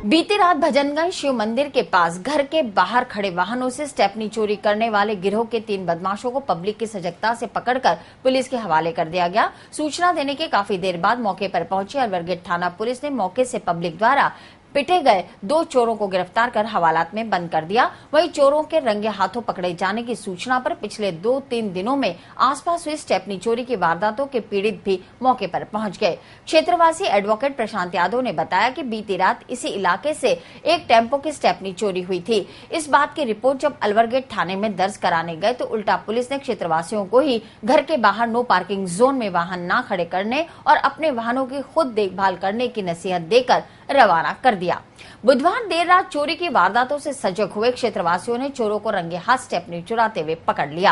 बीती रात भजनगंज शिव मंदिर के पास घर के बाहर खड़े वाहनों से स्टेपनी चोरी करने वाले गिरोह के 3 बदमाशों को पब्लिक की सजगता से पकड़कर पुलिस के हवाले कर दिया गया। सूचना देने के काफी देर बाद मौके पर पहुंची अलवरगेट थाना पुलिस ने मौके से पब्लिक द्वारा पिटे गए 2 चोरों को गिरफ्तार कर हवालात में बंद कर दिया। वहीं चोरों के रंगे हाथों पकड़े जाने की सूचना पर पिछले 2-3 दिनों में आसपास हुई स्टेपनी चोरी की वारदातों के पीड़ित भी मौके पर पहुंच गए। क्षेत्रवासी एडवोकेट प्रशांत यादव ने बताया कि बीती रात इसी इलाके से एक टेम्पो की स्टेपनी चोरी हुई थी। इस बात की रिपोर्ट जब अलवरगेट थाने में दर्ज कराने गए तो उल्टा पुलिस ने क्षेत्रवासियों को ही घर के बाहर नो पार्किंग जोन में वाहन न खड़े करने और अपने वाहनों की खुद देखभाल करने की नसीहत देकर रवाना कर दिया। बुधवार देर रात चोरी की वारदातों से सजग हुए क्षेत्रवासियों ने चोरों को रंगे हाथ स्टेपनी चुराते हुए पकड़ लिया।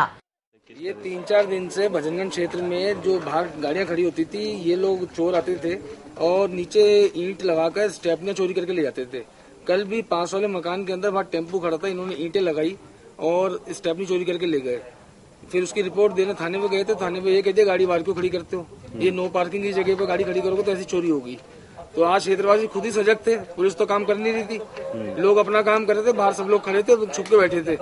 ये 3-4 दिन से भजनगंज क्षेत्र में जो बाहर गाड़ियां खड़ी होती थी, ये लोग चोर आते थे और नीचे ईंट लगाकर स्टेपनियां चोरी करके ले जाते थे। कल भी 5 वाले मकान के अंदर वहाँ टेम्पो खड़ा था, इन्होंने ईंटें लगाई और स्टेपनी चोरी करके ले गए। फिर उसकी रिपोर्ट देने थाने में गए थे, थाने में ये कहते गाड़ी बाहर क्यों खड़ी करते हो, ये नो पार्किंग की जगह पर गाड़ी खड़ी करोगे तो ऐसी चोरी होगी। तो आज क्षेत्रवासी खुद ही सजग थे, पुलिस तो काम कर नहीं रही थी, लोग अपना काम कर रहे थे, बाहर सब लोग खड़े थे, छुप के बैठे थे।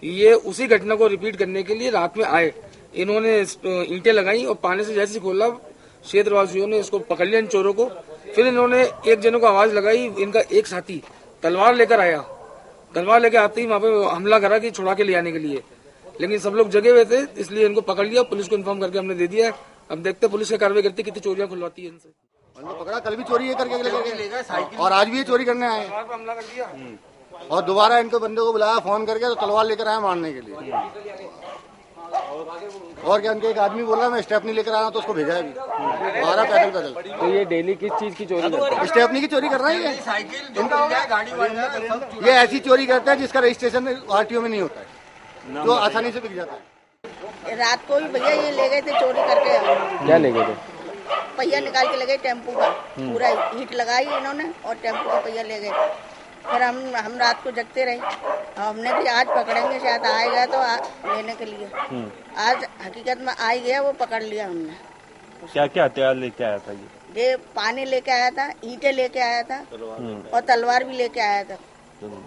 ये उसी घटना को रिपीट करने के लिए रात में आए, इन्होंने ईंटें लगाई और पानी से जैसे खोला, क्षेत्रवासियों ने इसको पकड़ लिया इन चोरों को। फिर इन्होंने एक जने को आवाज लगाई, इनका एक साथी तलवार लेकर आया, तलवार लेकर आते ही वहां पे हमला करा कि छुड़ा के ले आने के लिए, लेकिन सब लोग जगे हुए थे इसलिए इनको पकड़ लिया, पुलिस को इन्फॉर्म करके हमने दे दिया। अब देखते पुलिस की कार्रवाई करती कितनी चोरियां खुलवाती है इनसे। पकड़ा, कल भी चोरी ये करके ले गए और आज भी ये चोरी करने आए हमला कर दिया और दोबारा इनको बंदे को बुलाया फोन करके तो तलवार लेकर आया मारने के लिए। और क्या, उनके एक आदमी बोला मैं स्टेपनी लेकर आया तो उसको भेजा भी दोबारा पैदल। तो ये डेली किस चीज की चोरी करते हैं? स्टेपनी की चोरी कर रहे हैं ये ऐसी चोरी करते हैं जिसका रजिस्ट्रेशन आरटीओ में नहीं होता है, जो आसानी से बिक जाता है। रात को भी भैया ये ले गए थे चोरी करके। क्या ले गए थे? पहिया निकाल के ले गए टेम्पो का, पूरा ईंट लगाई इन्होंने और टेम्पो का पहिया ले गए। फिर हम रात को जगते रहे, हमने भी आज पकड़ेंगे, शायद आएगा तो लेने के लिए। आज हकीकत में आ गया, वो पकड़ लिया हमने। क्या क्या हथियार लेके आया था ये पानी लेके आया था, ईंटें लेके आया था और तलवार भी लेके आया था।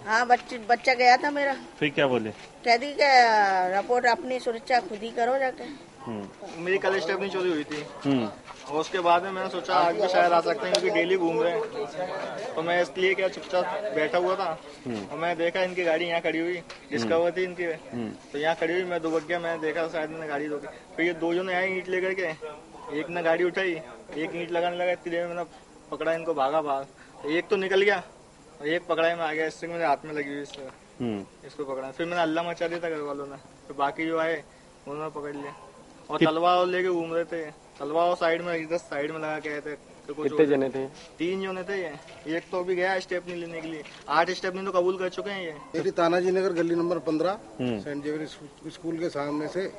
हाँ, बच्चा गया था मेरा। फिर क्या बोले? कह दी कि रिपोर्ट अपनी सुरक्षा खुद ही करो जाके। मेरी कल स्टेपनी चोरी हुई थी और उसके बाद में मैंने सोचा आज भी शायद आ सकते हैं क्योंकि डेली घूम रहे हैं, तो मैं इसलिए क्या चुपचाप बैठा हुआ था और मैं देखा इनकी गाड़ी यहाँ खड़ी हुई, डिस्कवर थी इनकी, तो यहाँ खड़ी हुई, मैं दुबक गया, मैंने देखा शायद मैंने गाड़ी रोकी। फिर ये 2 जने आए ईंट लेकर के, एक ने गाड़ी उठाई, एक ईंट लगाने लगा, इतनी देर में मैंने पकड़ा इनको, भागा भाग, एक तो निकल गया और एक पकड़ा में आ गया, इससे मेरे हाथ में लगी हुई इसको पकड़ा। फिर मैंने हल्ला मचा दिया था घर वालों ने, फिर बाकी जो आए उन्होंने पकड़ लिया और तलवार लेके घूम रहे थे, तलवार साइड में इधर साइड में लगा के आए थे। कितने जने थे? 3 जने थे ये, एक तो भी गया स्टेपनी लेने के लिए, 8 स्टेपनी तो कबूल कर चुके हैं ये। तानाजी नगर गली नंबर 15 सेंट जेवियर स्कूल के सामने से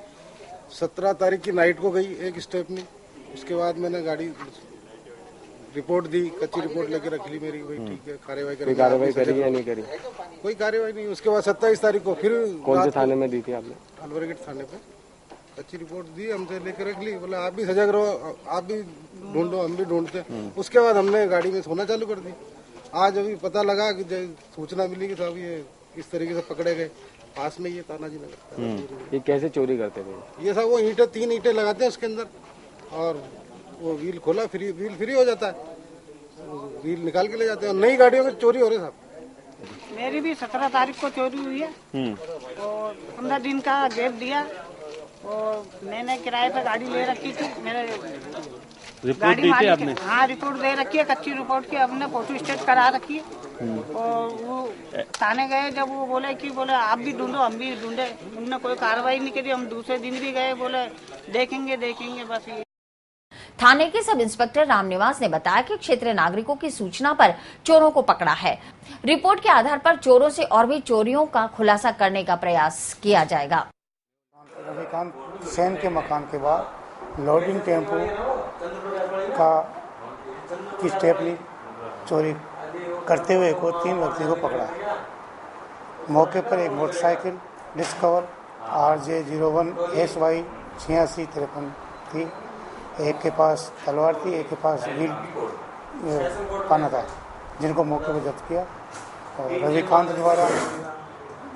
17 तारीख की नाइट को गई एक स्टेपनी। उसके बाद मैंने गाड़ी रिपोर्ट दी, कच्ची रिपोर्ट लेके रख ली मेरी, भाई ठीक है कार्रवाई करी या नहीं करी? कोई कार्रवाई नहीं। उसके बाद 27 तारीख को फिर कौन से थाने में दी थी आपने? अलवरगेट थाने पे अच्छी रिपोर्ट दी, हमसे लेकर रख ली, बोला आप भी सजग रहो, आप भी ढूंढो, हम भी ढूंढते। उसके बाद हमने गाड़ी में सोना चालू कर दी। आज अभी पता लगा कि सूचना मिली कि साहब ये इस तरीके से पकड़े गए, पास में ये तानाजी नगर। ये कैसे चोरी करते थे? ये सब वो ईंटें 3 ईंटें लगाते हैं उसके अंदर और वो व्हील खोला, व्हील फ्री हो जाता है, व्हील निकाल के ले जाते हैं और नई गाड़ियों में चोरी हो रही है साहब। मेरी भी 17 तारीख को चोरी हुई है और 15 दिन का गैप दिया और मैंने किराए पर गाड़ी ले रखी थी। मेरे रिपोर्ट दी थी आपने? हाँ, रिपोर्ट दे रखी है, कच्ची रिपोर्ट की, हमने फोटो स्टेट करा रखी है। और वो थाने गए, जब वो बोले आप भी ढूंढो, हम भी ढूंढे, उन्होंने कोई कार्रवाई नहीं करी। हम दूसरे दिन भी गए, बोले देखेंगे बस ये। थाने के सब इंस्पेक्टर रामनिवास ने बताया कि क्षेत्रीय नागरिकों की सूचना पर चोरों को पकड़ा है। रिपोर्ट के आधार पर चोरों से और भी चोरियों का खुलासा करने का प्रयास किया जाएगा। रविकांत सेन के मकान के बाद लोडिंग टेम्पो की स्टेपनी चोरी करते हुए को 3 व्यक्ति को पकड़ा है। मौके पर एक मोटरसाइकिल डिस्कवर RJ01 SY 8653 थी, एक के पास तलवार थी, एक के पास व्हील पाना था। जिनको मौके पर जब्त किया और रविकांत द्वारा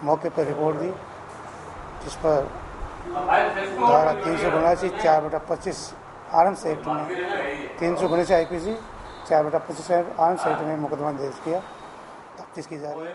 मौके पर रिपोर्ट दी, जिस पर धारा 379 4/25 आर्म्स एक्ट में 379 IPC 4/25 आर्म्स एक्ट में मुकदमा दर्ज किया, तफ्तीश की जा रही है।